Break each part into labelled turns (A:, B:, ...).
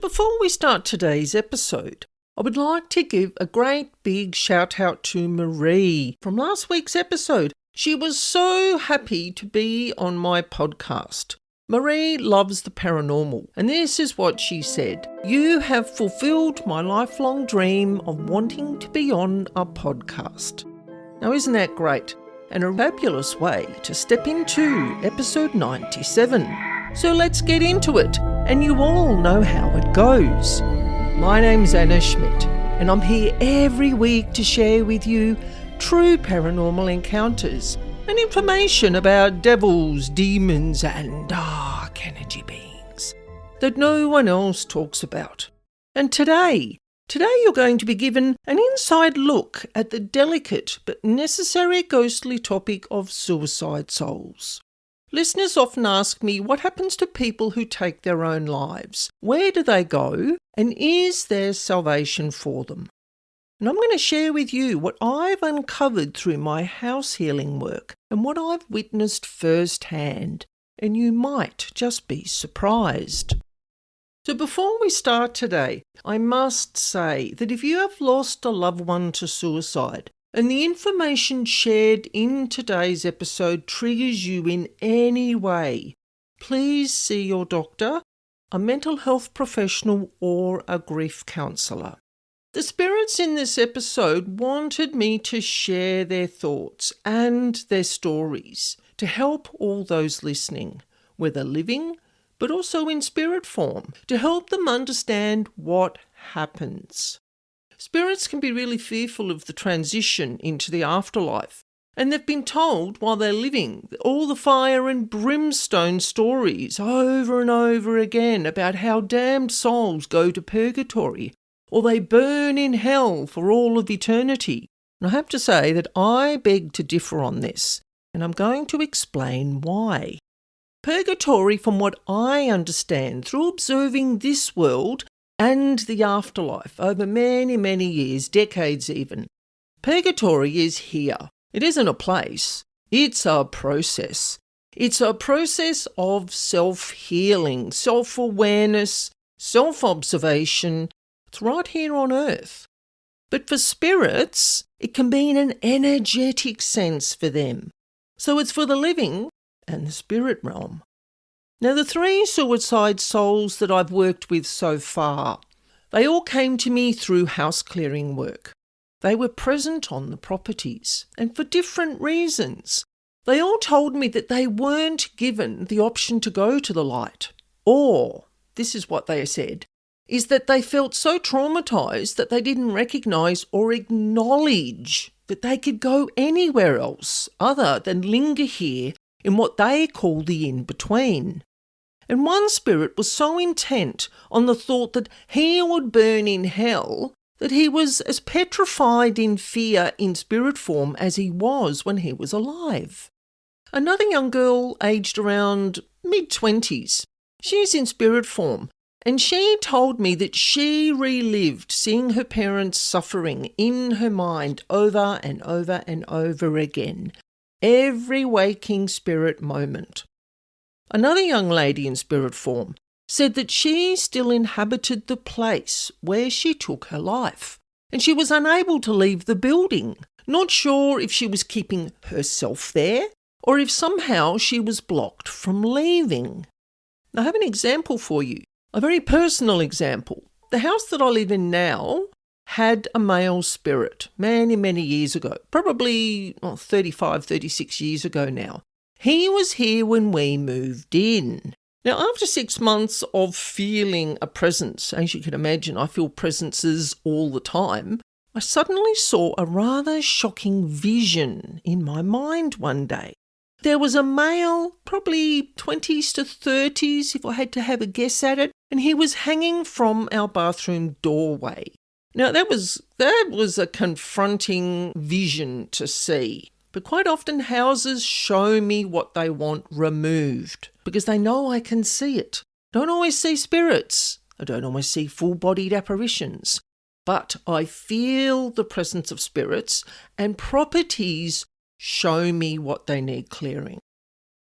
A: Before we start today's episode, I would like to give a great big shout out to Marie from last week's episode. She was so happy to be on my podcast. Marie loves the paranormal, and this is what she said. You have fulfilled my lifelong dream of wanting to be on a podcast. Now, isn't that great? And a fabulous way to step into episode 97. So let's get into it, and you all know how it goes. My name's Annaschmidt, and I'm here every week to share with you true paranormal encounters and information about devils, demons, and dark energy beings that no one else talks about. And today you're going to be given an inside look at the delicate but necessary ghostly topic of suicide souls. Listeners often ask me what happens to people who take their own lives. Where do they go? And is there salvation for them? And I'm going to share with you what I've uncovered through my house healing work and what I've witnessed firsthand. And you might just be surprised. So before we start today, I must say that if you have lost a loved one to suicide, and the information shared in today's episode triggers you in any way, please see your doctor, a mental health professional, or a grief counsellor. The spirits in this episode wanted me to share their thoughts and their stories to help all those listening, whether living, but also in spirit form, to help them understand what happens. Spirits can be really fearful of the transition into the afterlife, and they've been told while they're living all the fire and brimstone stories over and over again about how damned souls go to purgatory or they burn in hell for all of eternity. And I have to say that I beg to differ on this, and I'm going to explain why. Purgatory, from what I understand through observing this world and the afterlife over many, many years, decades even. Purgatory is here. It isn't a place. It's a process. It's a process of self-healing, self-awareness, self-observation. It's right here on earth. But for spirits, it can be in an energetic sense for them. So it's for the living and the spirit realm. Now, the 3 suicide souls that I've worked with so far, they all came to me through house clearing work. They were present on the properties, and for different reasons. They all told me that they weren't given the option to go to the light. Or, this is what they said, is that they felt so traumatised that they didn't recognise or acknowledge that they could go anywhere else other than linger here in what they call the in-between. And one spirit was so intent on the thought that he would burn in hell that he was as petrified in fear in spirit form as he was when he was alive. Another young girl aged around mid-20s, she's in spirit form, and she told me that she relived seeing her parents suffering in her mind over and over and over again, every waking spirit moment. Another young lady in spirit form said that she still inhabited the place where she took her life, and she was unable to leave the building, not sure if she was keeping herself there or if somehow she was blocked from leaving. I have an example for you, a very personal example. The house that I live in now had a male spirit many, many years ago, probably 35, 36 years ago now. He was here when we moved in. Now, after 6 months of feeling a presence, as you can imagine, I feel presences all the time, I suddenly saw a rather shocking vision in my mind one day. There was a male, probably 20s to 30s, if I had to have a guess at it, and he was hanging from our bathroom doorway. Now, that was a confronting vision to see. But quite often houses show me what they want removed because they know I can see it. I don't always see spirits. I don't always see full-bodied apparitions. But I feel the presence of spirits, and properties show me what they need clearing.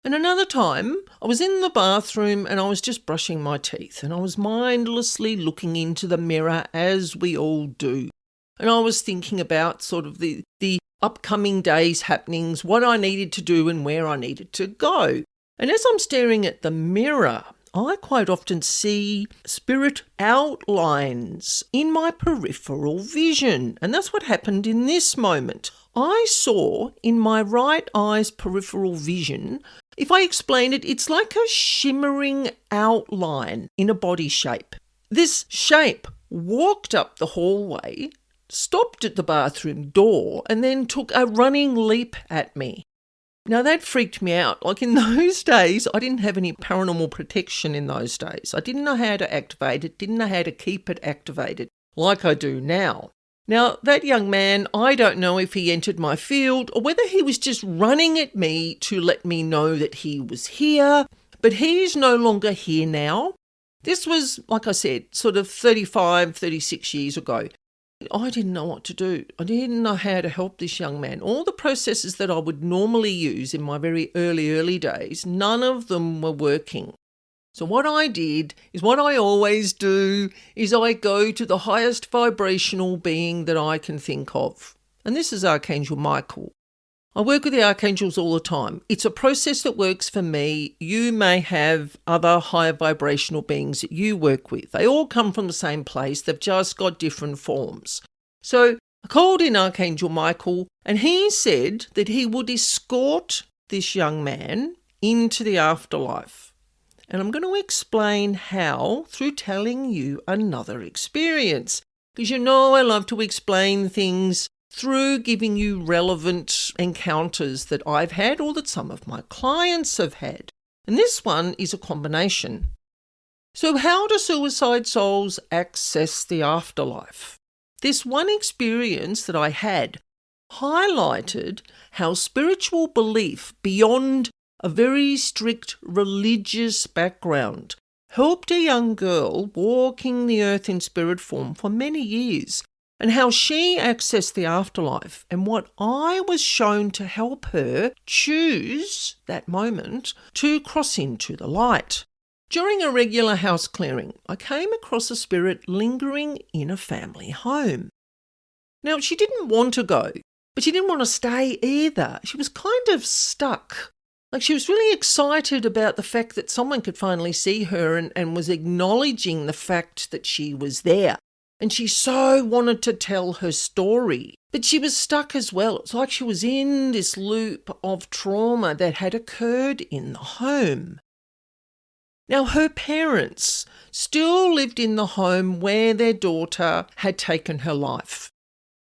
A: And another time, I was in the bathroom and I was just brushing my teeth and I was mindlessly looking into the mirror as we all do. And I was thinking about sort of the upcoming day's happenings, what I needed to do and where I needed to go. And as I'm staring at the mirror, I quite often see spirit outlines in my peripheral vision. And that's what happened in this moment. I saw in my right eye's peripheral vision, if I explain it, it's like a shimmering outline in a body shape. This shape walked up the hallway, stopped at the bathroom door, and then took a running leap at me. Now, that freaked me out. Like in those days, I didn't have any paranormal protection in those days. I didn't know how to activate it, didn't know how to keep it activated like I do now. Now, that young man, I don't know if he entered my field or whether he was just running at me to let me know that he was here, but he's no longer here now. This was, like I said, sort of 35, 36 years ago. I didn't know what to do. I didn't know how to help this young man. All the processes that I would normally use in my very early days, none of them were working. So what I did is what I always do is I go to the highest vibrational being that I can think of. And this is Archangel Michael. I work with the archangels all the time. It's a process that works for me. You may have other higher vibrational beings that you work with. They all come from the same place. They've just got different forms. So I called in Archangel Michael and he said that he would escort this young man into the afterlife. And I'm going to explain how through telling you another experience. Because you know I love to explain things through giving you relevant encounters that I've had or that some of my clients have had. And this one is a combination. So how do suicide souls access the afterlife? This one experience that I had highlighted how spiritual belief beyond a very strict religious background helped a young girl walking the earth in spirit form for many years, and how she accessed the afterlife and what I was shown to help her choose that moment to cross into the light. During a regular house clearing, I came across a spirit lingering in a family home. Now, she didn't want to go, but she didn't want to stay either. She was kind of stuck. Like she was really excited about the fact that someone could finally see her and was acknowledging the fact that she was there. And she so wanted to tell her story, but she was stuck as well. It's like she was in this loop of trauma that had occurred in the home. Now, her parents still lived in the home where their daughter had taken her life.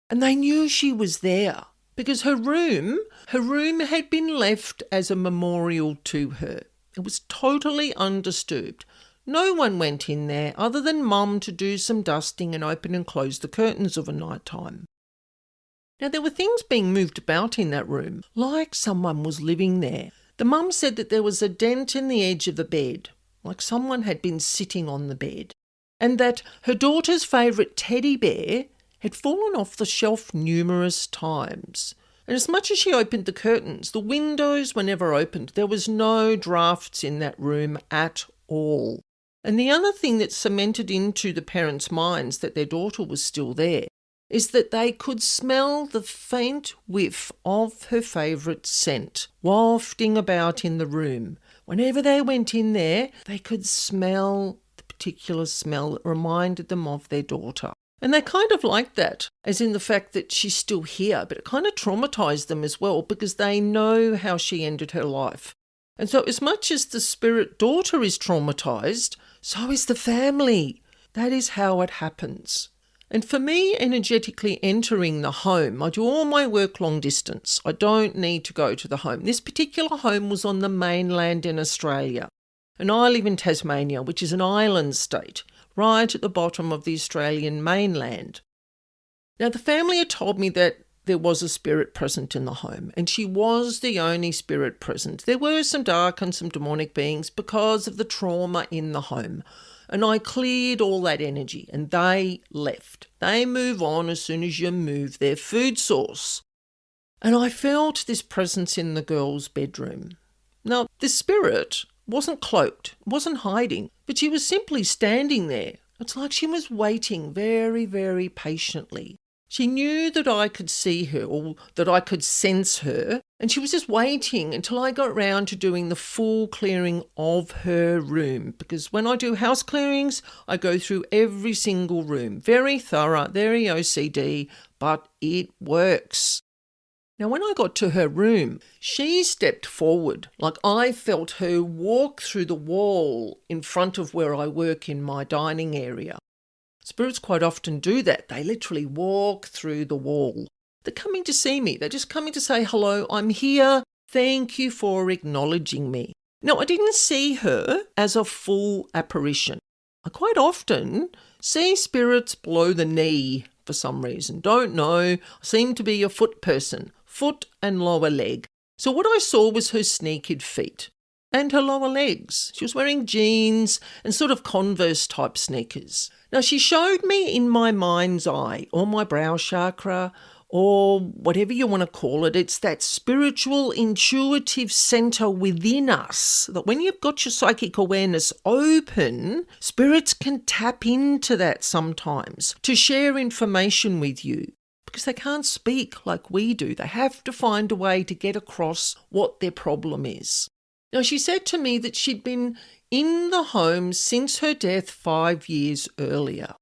A: And they knew she was there because her room had been left as a memorial to her. It was totally undisturbed. No one went in there other than Mum to do some dusting and open and close the curtains of a night time. Now, there were things being moved about in that room, like someone was living there. The mum said that there was a dent in the edge of the bed, like someone had been sitting on the bed, and that her daughter's favourite teddy bear had fallen off the shelf numerous times. And as much as she opened the curtains, the windows were never opened. There was no drafts in that room at all. And the other thing that cemented into the parents' minds that their daughter was still there is that they could smell the faint whiff of her favourite scent wafting about in the room. Whenever they went in there, they could smell the particular smell that reminded them of their daughter. And they kind of liked that, as in the fact that she's still here, but it kind of traumatised them as well because they know how she ended her life. And so as much as the spirit daughter is traumatised, so is the family. That is how it happens. And for me, energetically entering the home, I do all my work long distance. I don't need to go to the home. This particular home was on the mainland in Australia. And I live in Tasmania, which is an island state, right at the bottom of the Australian mainland. Now, the family had told me that there was a spirit present in the home, and she was the only spirit present. There were some dark and some demonic beings because of the trauma in the home. And I cleared all that energy and they left. They move on as soon as you move their food source. And I felt this presence in the girl's bedroom. Now, the spirit wasn't cloaked, wasn't hiding, but she was simply standing there. It's like she was waiting very, very patiently. She knew that I could see her or that I could sense her, and she was just waiting until I got round to doing the full clearing of her room, because when I do house clearings, I go through every single room. Very thorough, very OCD, but it works. Now, when I got to her room, she stepped forward, like I felt her walk through the wall in front of where I work in my dining area. Spirits quite often do that. They literally walk through the wall. They're coming to see me. They're just coming to say, hello, I'm here. Thank you for acknowledging me. Now, I didn't see her as a full apparition. I quite often see spirits below the knee for some reason. Don't know. I seem to be a foot person. Foot and lower leg. So what I saw was her sneakered feet and her lower legs. She was wearing jeans and sort of Converse type sneakers. Now she showed me in my mind's eye or my brow chakra or whatever you want to call it. It's that spiritual intuitive center within us that when you've got your psychic awareness open, spirits can tap into that sometimes to share information with you. Because they can't speak like we do. They have to find a way to get across what their problem is. Now, she said to me that she'd been in the home since her death 5 years earlier.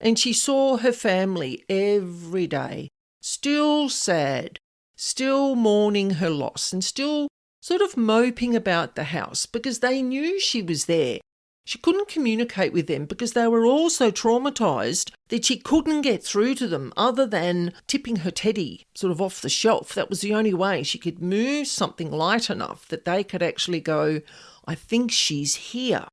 A: And she saw her family every day, still sad, still mourning her loss, and still sort of moping about the house because they knew she was there. She couldn't communicate with them because they were all so traumatised that she couldn't get through to them other than tipping her teddy sort of off the shelf. That was the only way she could move something light enough that they could actually go, I think she's here.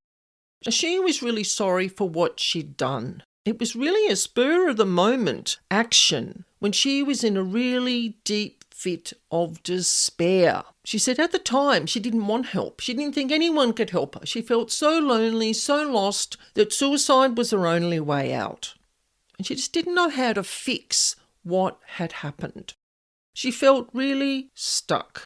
A: She was really sorry for what she'd done. It was really a spur of the moment action when she was in a really deep fit of despair. She said at the time she didn't want help. She didn't think anyone could help her. She felt so lonely, so lost that suicide was her only way out. And she just didn't know how to fix what had happened. She felt really stuck.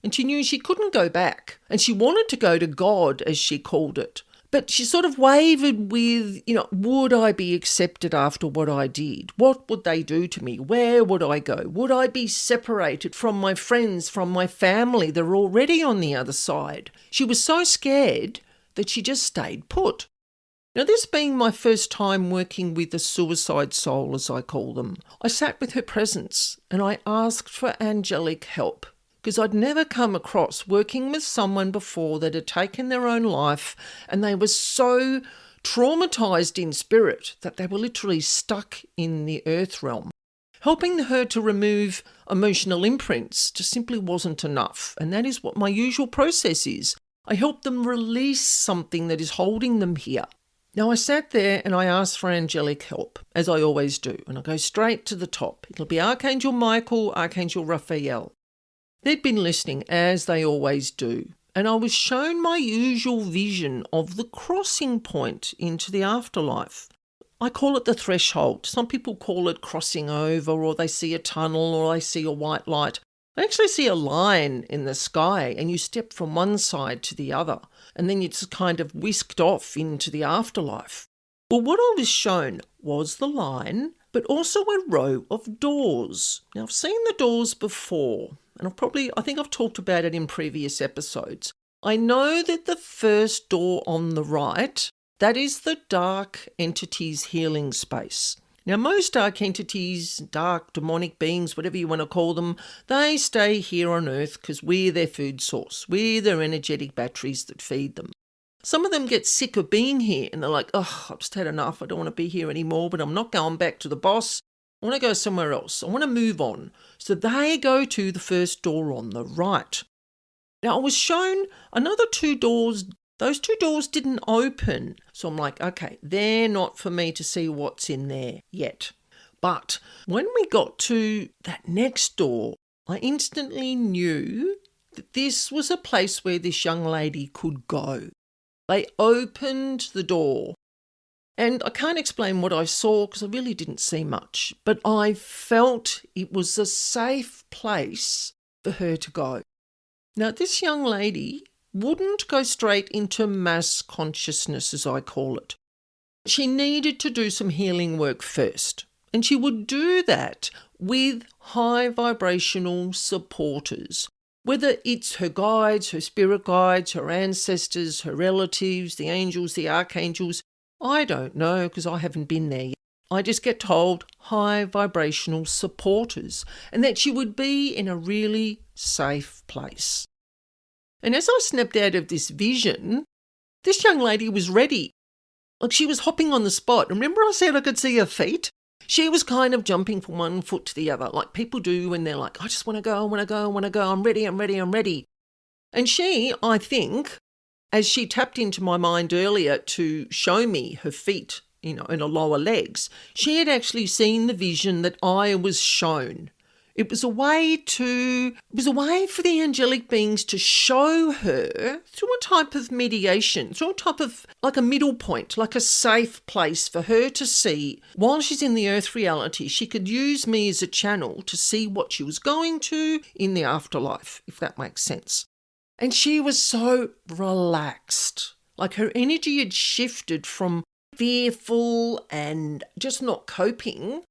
A: And she knew she couldn't go back. And she wanted to go to God, as she called it. But she sort of wavered with, would I be accepted after what I did? What would they do to me? Where would I go? Would I be separated from my friends, from my family? They're already on the other side. She was so scared that she just stayed put. Now, this being my first time working with a suicide soul, as I call them, I sat with her presence and I asked for angelic help. Because I'd never come across working with someone before that had taken their own life and they were so traumatised in spirit that they were literally stuck in the earth realm. Helping her to remove emotional imprints just simply wasn't enough, and that is what my usual process is. I help them release something that is holding them here. Now, I sat there and I asked for angelic help, as I always do, and I go straight to the top. It'll be Archangel Michael, Archangel Raphael. They'd been listening, as they always do, and I was shown my usual vision of the crossing point into the afterlife. I call it the threshold. Some people call it crossing over, or they see a tunnel, or they see a white light. I actually see a line in the sky, and you step from one side to the other, and then you're just kind of whisked off into the afterlife. Well, what I was shown was the line, but also a row of doors. Now, I've seen the doors before, and I think I've talked about it in previous episodes. I know that the first door on the right, that is the dark entity's healing space. Now, most dark entities, dark demonic beings, whatever you want to call them, they stay here on Earth because we're their food source. We're their energetic batteries that feed them. Some of them get sick of being here and they're like, I've just had enough. I don't want to be here anymore, but I'm not going back to the boss. I want to go somewhere else. I want to move on. So they go to the first door on the right. Now, I was shown another 2 doors. Those 2 doors didn't open. So I'm like, okay, they're not for me to see what's in there yet. But when we got to that next door, I instantly knew that this was a place where this young lady could go. They opened the door. And I can't explain what I saw because I really didn't see much, but I felt it was a safe place for her to go. Now, this young lady wouldn't go straight into mass consciousness, as I call it. She needed to do some healing work first, and she would do that with high vibrational supporters, whether it's her guides, her spirit guides, her ancestors, her relatives, the angels, the archangels. I don't know because I haven't been there yet. I just get told high vibrational supporters, and that she would be in a really safe place. And as I snapped out of this vision, this young lady was ready. Like, she was hopping on the spot. Remember I said I could see her feet? She was kind of jumping from one foot to the other, like people do when they're like, I just want to go, I want to go, I want to go, I'm ready, I'm ready, I'm ready. And she, I think, as she tapped into my mind earlier to show me her feet, in her lower legs, she had actually seen the vision that I was shown. It was a way for the angelic beings to show her through a type of mediation, through a type of like a middle point, like a safe place for her to see while she's in the earth reality. She could use me as a channel to see what she was going to in the afterlife, if that makes sense. And she was so relaxed, like her energy had shifted from fearful and just not coping.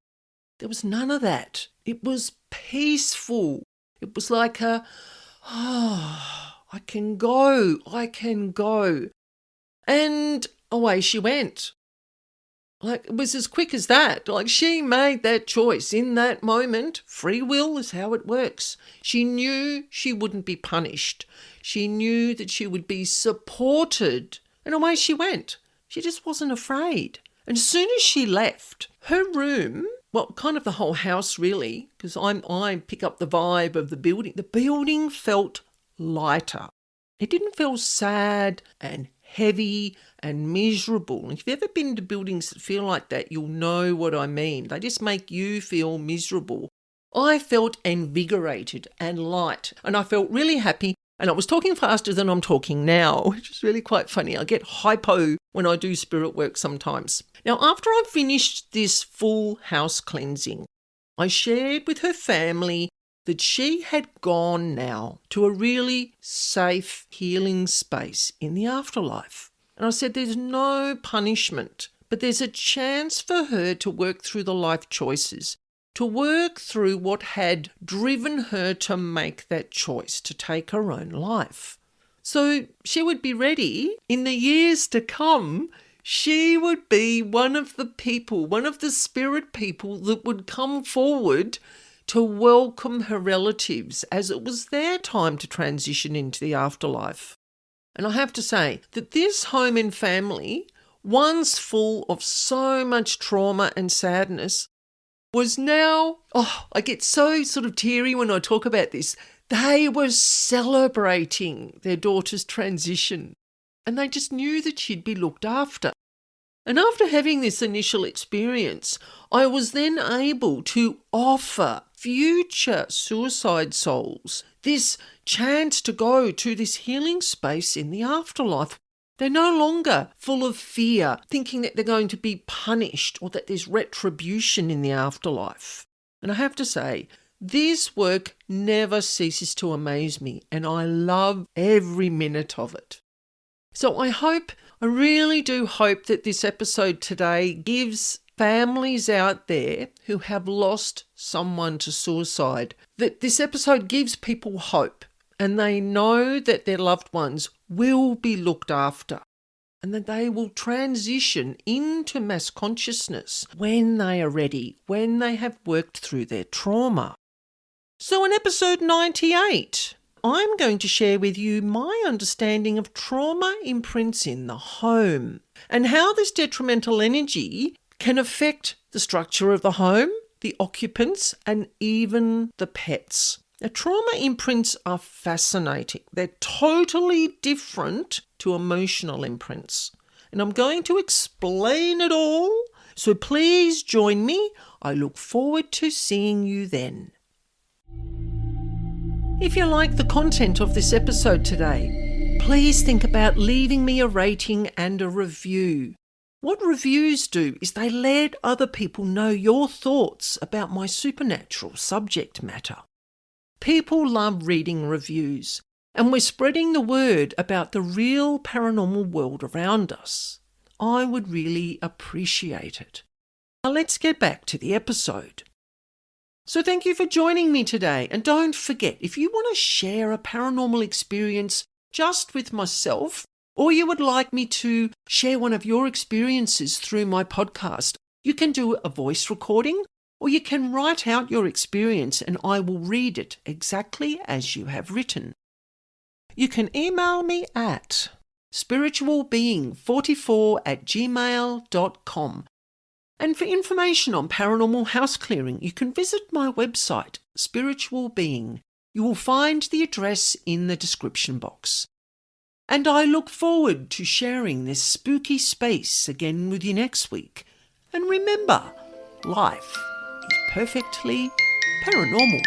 A: There was none of that. It was peaceful. It was like I can go. And away she went. Like, it was as quick as that. Like, she made that choice in that moment. Free will is how it works. She knew she wouldn't be punished. She knew that she would be supported. And away she went. She just wasn't afraid. And as soon as she left, her room, well, kind of the whole house really, because I pick up the vibe of the building felt lighter. It didn't feel sad and heavy and miserable. If you've ever been to buildings that feel like that, you'll know what I mean. They just make you feel miserable. I felt invigorated and light, and I felt really happy. And I was talking faster than I'm talking now, which is really quite funny. I get hypo when I do spirit work sometimes. Now, after I finished this full house cleansing, I shared with her family that she had gone now to a really safe healing space in the afterlife. And I said there's no punishment, but there's a chance for her to work through the life choices, to work through what had driven her to make that choice to take her own life. So she would be ready in the years to come. She would be one of the people, one of the spirit people that would come forward to welcome her relatives as it was their time to transition into the afterlife. And I have to say that this home and family, once full of so much trauma and sadness, was now, I get so sort of teary when I talk about this. They were celebrating their daughter's transition, and they just knew that she'd be looked after. And after having this initial experience, I was then able to offer future suicide souls this chance to go to this healing space in the afterlife. They're no longer full of fear, thinking that they're going to be punished or that there's retribution in the afterlife. And I have to say, this work never ceases to amaze me, and I love every minute of it. So I really do hope that this episode today gives families out there who have lost someone to suicide, that this episode gives people hope, and they know that their loved ones will be looked after and that they will transition into mass consciousness when they are ready, when they have worked through their trauma. So in episode 98, I'm going to share with you my understanding of trauma imprints in the home and how this detrimental energy can affect the structure of the home, the occupants, and even the pets. Now, trauma imprints are fascinating. They're totally different to emotional imprints. And I'm going to explain it all. So please join me. I look forward to seeing you then. If you like the content of this episode today, please think about leaving me a rating and a review. What reviews do is they let other people know your thoughts about my supernatural subject matter. People love reading reviews. and we're spreading the word about the real paranormal world around us, I would really appreciate it. Now let's get back to the episode. So thank you for joining me today, and don't forget, if you want to share a paranormal experience just with myself, or you would like me to share one of your experiences through my podcast, you can do a voice recording, or you can write out your experience and I will read it exactly as you have written. You can email me at spiritualbeing44@gmail.com. And for information on paranormal house clearing, you can visit my website, Spiritual Being. You will find the address in the description box. And I look forward to sharing this spooky space again with you next week. And remember, life is perfectly paranormal.